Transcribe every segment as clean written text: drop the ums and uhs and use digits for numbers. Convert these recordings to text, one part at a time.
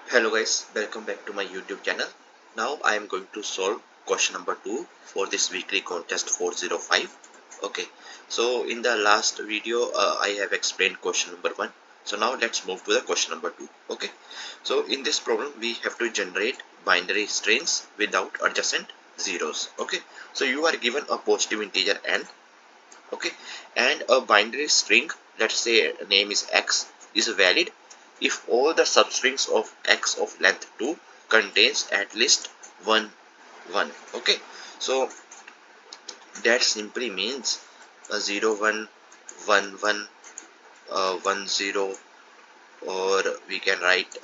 Hello guys, welcome back to my YouTube channel. Now I am going to solve question number 2 for this weekly contest 405. Okay, so in the last video I have explained question number 1. So now let's move to the question number 2. Okay, so in this problem we have to generate binary strings without adjacent zeros. Okay, so you are given a positive integer n. Okay, and a binary string, let's say name is x, is valid if all the substrings of x of length 2 contains at least 1 1. Okay, so that simply means 0 1 1 1 1 0, or we can write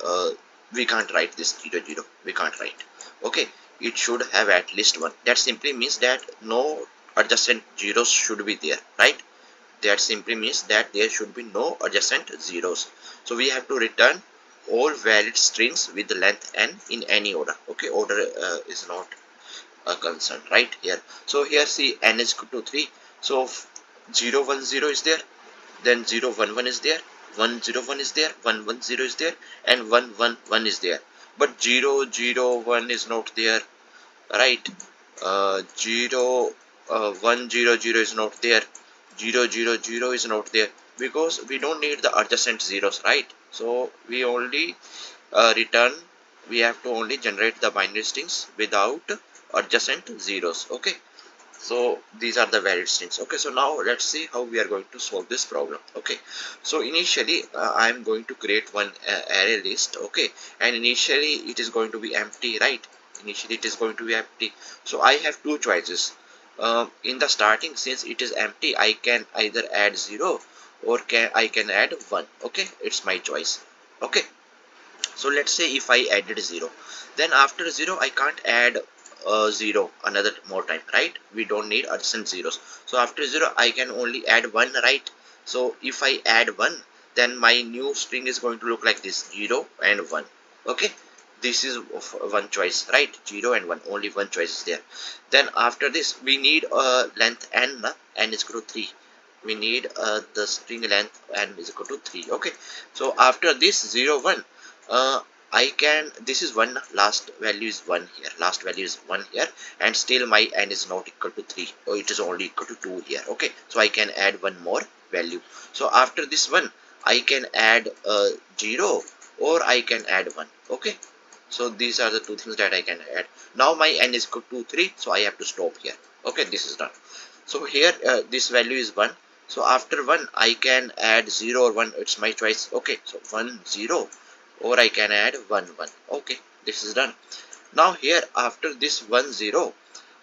we can't write this 0 0, we can't write. Okay, it should have at least 1. That simply means that no adjacent zeros should be there, right? That simply means that there should be no adjacent zeros. So we have to return all valid strings with the length n in any order. Okay, order is not a concern right here. So here see n is equal to 3. So 0 1 0 is there, then 0 1 1 is there, 1 0 1 is there, 1 1 0 is there, and 1 1 1 is there. But 0 0 1 is not there, right? 0 1 0 0 is not there, 0 0 0 is not there, because we don't need the adjacent zeros, right? So we only return, we have to only generate the binary strings without adjacent zeros. Okay, so these are the valid strings. Okay, so now let's see how we are going to solve this problem. Okay, so initially I am going to create one array list. Okay, and initially it is going to be empty, right? Initially it is going to be empty, so I have two choices. In the starting, since it is empty, I can either add 0 or I can add 1. Okay, it's my choice. Okay, so let's say if I added 0, then after 0 I can't add 0 another more time, right? We don't need adjacent zeros. So after 0 I can only add 1, right? So if I add 1, then my new string is going to look like this: 0 and 1. Okay, this is one choice, right? 0 and 1, only one choice is there. Then after this we need length n. N is equal to 3. We need the string length n is equal to 3. Okay, so after this 0 1, I can, this is 1, last value is 1 here, last value is 1 here, and still my n is not equal to 3, or it is only equal to 2 here. Okay, so I can add one more value. So after this one I can add 0 or I can add 1. Okay, so these are the two things that I can add. Now my n is equal to 3, so I have to stop here. Okay, this is done. So here this value is 1. So after 1 I can add 0 or 1, it's my choice. Okay, so 1 0, or I can add 1 1. Okay, this is done. Now here after this 1 0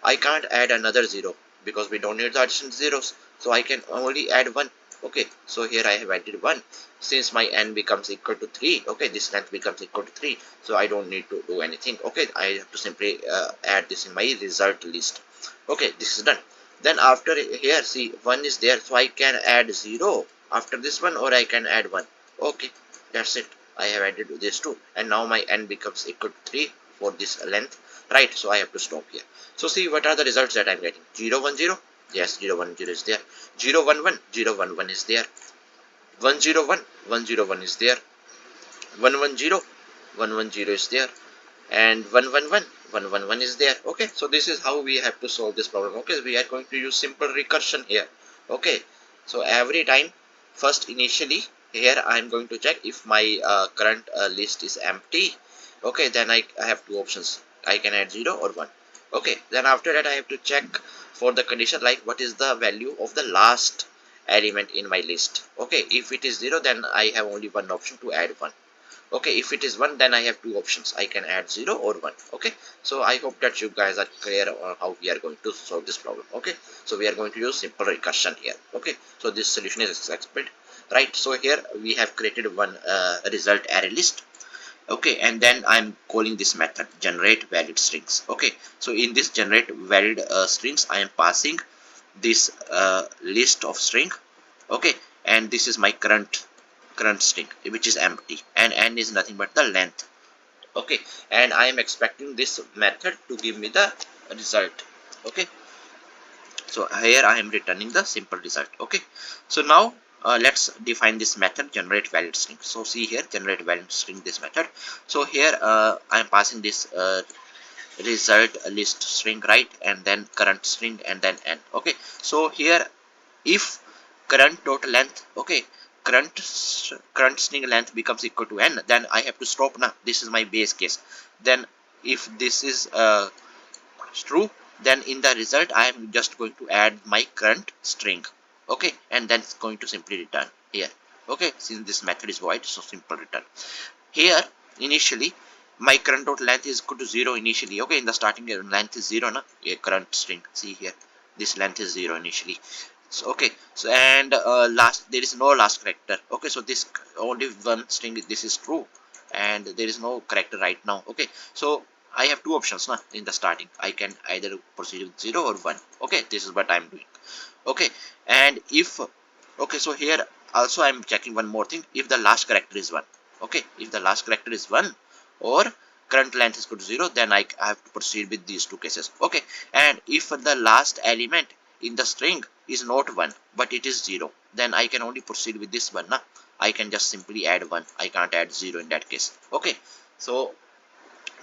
I can't add another 0, because we don't need the additional zeros, so I can only add 1. Okay, so here I have added 1. Since my n becomes equal to 3, okay, this length becomes equal to 3, so I don't need to do anything. Okay, I have to simply add this in my result list. Okay, this is done. Then after here see 1 is there, so I can add 0 after this one, or I can add 1. Okay, that's it. I have added this too, and now my n becomes equal to 3 for this length, right? So I have to stop here. So see what are the results that I'm getting. 0 1 0, yes, 0 1 0 is there. 0 1 1, 0 1 1 is there. 1 0 1, 1 0 1 is there. 1 1 0, 1 1 0 is there, and 1 1 1, 1 1 1 is there. Okay, so this is how we have to solve this problem. Okay, we are going to use simple recursion here. Okay, so every time, first initially here I am going to check if my current list is empty. Okay, then I have two options: I can add 0 or 1. Okay, then after that I have to check for the condition, like what is the value of the last element in my list. Okay, if it is 0, then I have only one option to add 1. Okay, if it is 1, then I have two options: I can add 0 or 1. Okay, so I hope that you guys are clear on how we are going to solve this problem. Okay, so we are going to use simple recursion here. Okay, so this solution is expected, right? So here we have created one result array list. Okay, and then I'm calling this method generate valid strings. Okay, so in this generate valid strings I am passing this list of string. Okay, and this is my current string, which is empty, and n is nothing but the length. Okay, and I am expecting this method to give me the result. Okay, so here I am returning the simple result. Okay, so now let's define this method, generate valid string. So see here, generate valid string, this method. So here I am passing this result list string, right, and then current string and then n. Okay, so here if current dot length, okay, current string length becomes equal to n, then I have to stop now. This is my base case. Then if this is true, then in the result I am just going to add my current string, okay, and then it's going to simply return here. Okay, since this method is void, so simple return here. Initially my current dot length is equal to 0 initially. Okay, in the starting length is 0 now. Yeah, current string, see here, this length is 0 initially. So okay, so and last, there is no last character. Okay, so this only one string, this is true, and there is no character right now. Okay, so I have two options now. In the starting I can either proceed with 0 or 1. Okay, this is what I'm doing. Okay, and if, okay, so here also I'm checking one more thing. If the last character is 1, okay, if the last character is 1 or current length is equal to 0, then I have to proceed with these two cases. Okay, and if the last element in the string is not 1 but it is 0, then I can only proceed with this one. I can just simply add 1, I can't add 0 in that case. Okay, so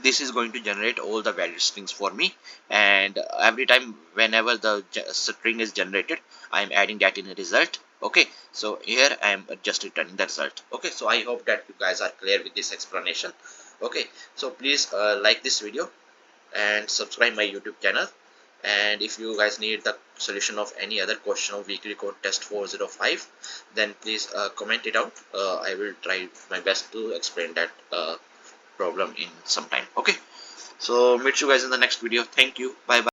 this is going to generate all the valid strings for me, and every time whenever the string is generated, I am adding that in a result. Okay, so here I am just returning the result. Okay, so I hope that you guys are clear with this explanation. Okay, so please like this video and subscribe my YouTube channel, and if you guys need the solution of any other question of weekly code test 405, then please comment it out. I will try my best to explain that problem in some time. Okay, so meet you guys in the next video. Thank you, bye bye.